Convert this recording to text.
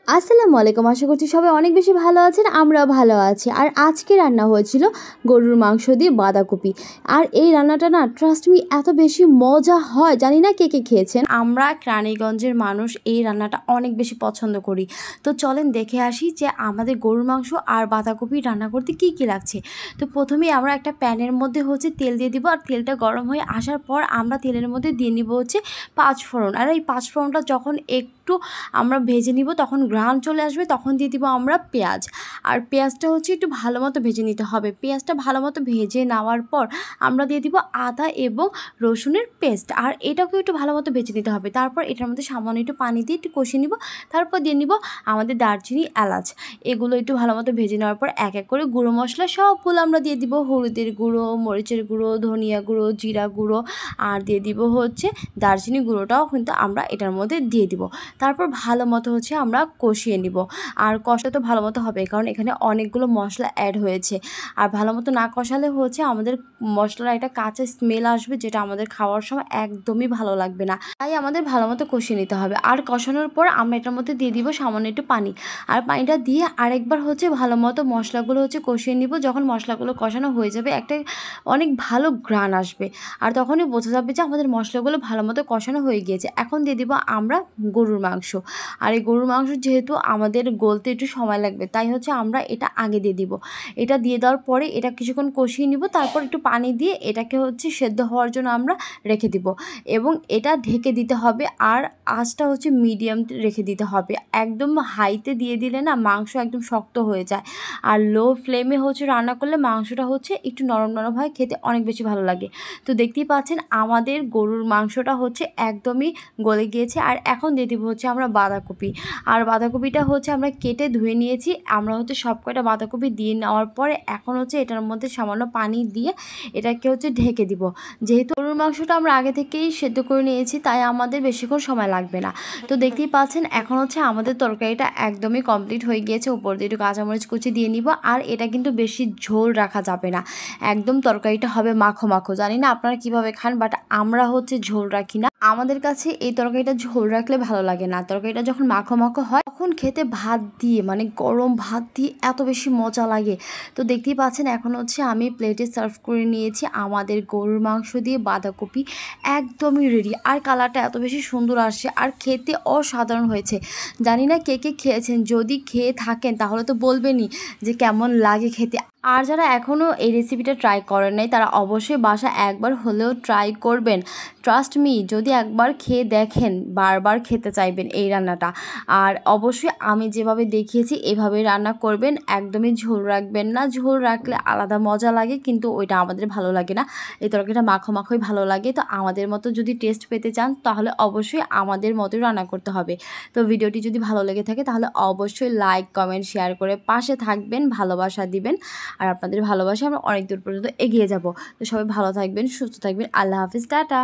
আসসালামু আলাইকুম। আশা করছি সবাই অনেক বেশি ভালো আছেন, আমরাও ভালো আছি। আর আজকে রান্না হয়েছিল গরুর মাংস দিয়ে বাঁধাকপি। আর এই রান্নাটা না ট্রাস্ট মি এত বেশি মজা হয়, জানি না কে কে খেয়েছেন। আমরা রানীগঞ্জের মানুষ এই রান্নাটা অনেক বেশি পছন্দ করি। তো চলেন দেখে আসি যে আমাদের গরুর মাংস আর বাঁধাকপি রান্না করতে কি কি লাগছে। তো প্রথমেই আমরা একটা প্যানের মধ্যে তেল দিয়ে দিব, আর তেলটা গরম হয়ে আসার পর আমরা তেলের মধ্যে দিয়ে নিব পাঁচফোড়ন। আর এই পাঁচফোড়নটা যখন একটু আমরা ভেজে নিব, তখন ঘ্রাণ চলে আসবে, তখন দিয়ে দিব আমরা পেঁয়াজ। আর পেঁয়াজটা একটু ভালো মতো ভেজে নিতে হবে। পেঁয়াজটা ভালো মতো ভেজে নেওয়ার পর আমরা দিয়ে দিব আদা এবং রসুনের পেস্ট, আর এটাকেও একটু ভালো মতো ভেজে নিতে হবে। তারপর এটার মধ্যে সামান্য একটু পানি দিয়ে একটু কষিয়ে নিব। তারপর দিয়ে নিব আমাদের দারচিনি, এলাচ, এগুলো একটু ভালো মতো ভেজে নেওয়ার পর এক এক করে গুঁড়ো মশলা সবগুলো আমরা দিয়ে দিব। হলুদের গুঁড়ো, মরিচের গুঁড়ো, ধনিয়া গুঁড়ো, জিরা গুঁড়ো, আর দিয়ে দিব দারচিনি গুঁড়োটাও কিন্তু আমরা এটার মধ্যে দিয়ে দিব। তারপর ভালো মতো আমরা কষিয়ে নিব। আর কষা তো ভালো মতো হবে, কারণ এখানে অনেকগুলো মশলা অ্যাড হয়েছে। আর ভালো মতো না কষালে আমাদের মশলার একটা কাঁচা স্মেল আসবে, যেটা আমাদের খাওয়ার সময় একদমই ভালো লাগবে না। তাই আমাদের ভালো মতো কষিয়ে নিতে হবে। আর কষানোর পর আমরা এটার মধ্যে দিয়ে দিব সামান্য একটু পানি। আর পানিটা দিয়ে আরেকবার ভালো মতো মশলাগুলো কষিয়ে নিব। যখন মশলাগুলো কষানো হয়ে যাবে, একটা অনেক ভালো ঘ্রাণ আসবে, আর তখনই বোঝা যাবে যে আমাদের মশলাগুলো ভালো মতো কষানো হয়ে গিয়েছে। এখন দিয়ে দিব আমরা গরুর মাংস। আর এই গরুর মাংস যেহেতু আমাদের গলতে একটু সময় লাগবে, তাই আমরা এটা আগে দিয়ে দিব। এটা দিয়ে দেওয়ার পরে এটা কিছুক্ষণ কষিয়ে নিব। তারপর একটু পানি দিয়ে এটাকে সেদ্ধ হওয়ার জন্য আমরা রেখে দিব, এবং এটা ঢেকে দিতে হবে। আর আঁচটা মিডিয়াম রেখে দিতে হবে। একদম হাইতে দিয়ে দিলে না মাংস একদম শক্ত হয়ে যায়। আর লো ফ্লেমে রান্না করলে মাংসটা একটু নরম নরম হয়, খেতে অনেক বেশি ভালো লাগে। তো দেখতেই পাচ্ছেন আমাদের গরুর মাংসটা একদমই গলে গিয়েছে। আর এখন দিয়ে দিব আমরা বাঁধাকপি। আর বাঁধাকপিটা আমরা কেটে ধুয়ে নিয়েছি। আমরা সব কয়টা বাঁধাকপি দিয়ে নেওয়ার পরে এখন এটার মধ্যে সামান্য পানি দিয়ে এটাকে ঢেকে দিব। যেহেতু গরুর মাংসটা আমরা আগে থেকেই সেদ্ধ করে নিয়েছি, তাই আমাদের বেশিক্ষণ সময় লাগবে না। তো দেখতেই পাচ্ছেন এখন আমাদের তরকারিটা একদমই কমপ্লিট হয়ে গিয়েছে। উপর দিয়ে একটু কাঁচামরিচ কুচি দিয়ে নিব। আর এটা কিন্তু বেশি ঝোল রাখা যাবে না, একদম তরকারিটা হবে মাখো মাখো। জানি না আপনারা কিভাবে খান, বাট আমরা ঝোল রাখি না। আমাদের কাছে এই তরকারিটা ঝোল রাখলে ভালো লাগে না। তরকারিটা যখন মাখো মাখো হয়, তখন খেতে ভাত দিয়ে, মানে গরম ভাত দিয়ে এত বেশি মজা লাগে। তো দেখতেই পাচ্ছেন এখন আমি প্লেটে সার্ভ করে নিয়েছি আমাদের গরুর মাংস দিয়ে বাঁধাকপি, একদমই রেডি। আর কালারটা এত বেশি সুন্দর আসছে, আর খেতে অসাধারণ হয়েছে। জানি না কে কে খেয়েছেন, যদি খেয়ে থাকেন তাহলে তো বলবেনই যে কেমন লাগে খেতে। আর যারা এখনও এই রেসিপিটা ট্রাই করেন নাই, তারা অবশ্যই বাসা একবার হলেও ট্রাই করবেন। ট্রাস্ট মি, যদি একবার খেয়ে দেখেন বারবার খেতে চাইবেন এই রান্নাটা। আর অবশ্যই আমি যেভাবে দেখিয়েছি এভাবে রান্না করবেন, একদমই ঝোল রাখবেন না। ঝোল রাখলে আলাদা মজা লাগে, কিন্তু ওইটা আমাদের ভালো লাগে না। এই তরকারিটা মাখো মাখোই ভালো লাগে। তো আমাদের মতো যদি টেস্ট পেতে চান, তাহলে অবশ্যই আমাদের মতোই রান্না করতে হবে। তো ভিডিওটি যদি ভালো লেগে থাকে, তাহলে অবশ্যই লাইক, কমেন্ট, শেয়ার করে পাশে থাকবেন, ভালোবাসা দিবেন। আর আপনাদের ভালোবাসা আমরা অনেক দূর পর্যন্ত এগিয়ে যাব। তো সবাই ভালো থাকবেন, সুস্থ থাকবেন। আল্লাহ হাফিজ, টাটা।